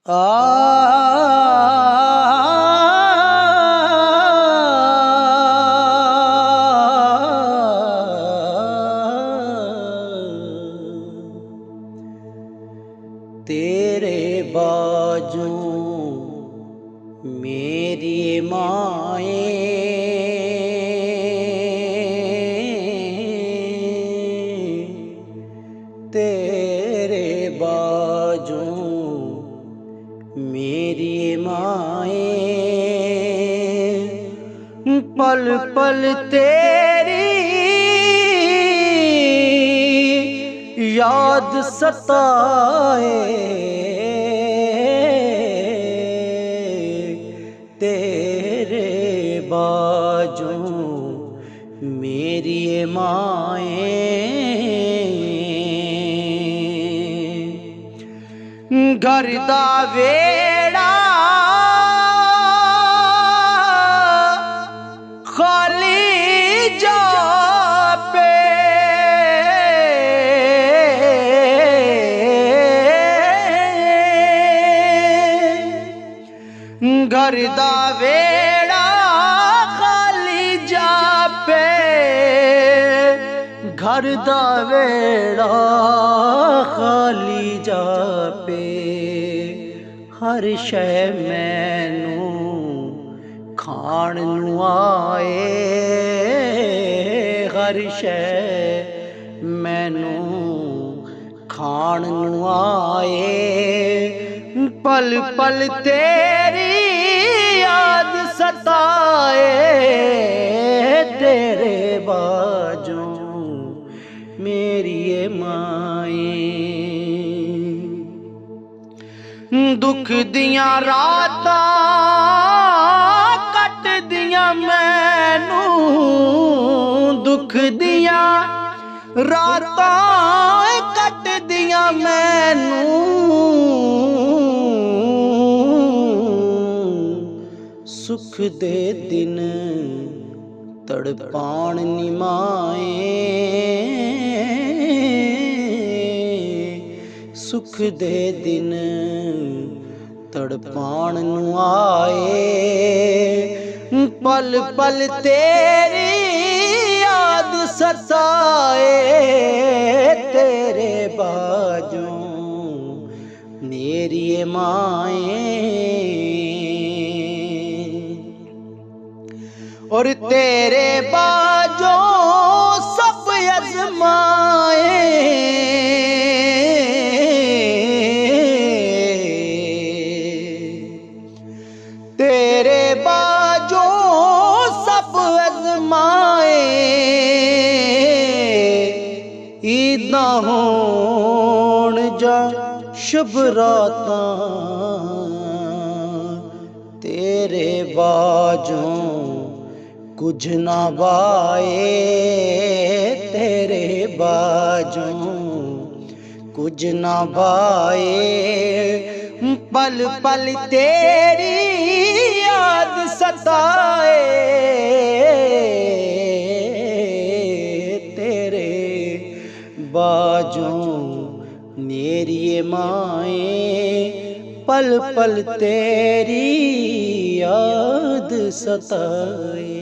आ तेरे बाजू मेरी माए, तेरे बाजू मेरी माए, पल पल तेरी याद सताए। तेरे बाजू मेरी माए, घर दा वेड़ा खाली जापे, घर दा वेड़ा खाली जापे, घर दा वेड़ा खाली जापे। हर शै मैनू खाण नू आए, हर शै मैनू खाण नू आए। पल पल तेरी याद सताए, तेरे बाजू मेरी माए। दुख दियां रातां कट दियां मैनू, दुख दियां रातां कट दियां मैनू, सुख दे दिन तड़पाण नी माए, सुख दे दिन तड़पाण नू आए। पल पल तेरी याद सताए, तेरे बाजू मेरी माए। और तेरे बाजू सब अज़माए, तेरे बाजू सब अज़माए। ईदां होण जा शुभ रातां, तेरे बाजू कुछ ना बाए, तेरे बाजू कुछ ना बाए। पल पल तेरी याद सताए, तेरे बाजू मेरी माए। पल पल तेरी याद सताए।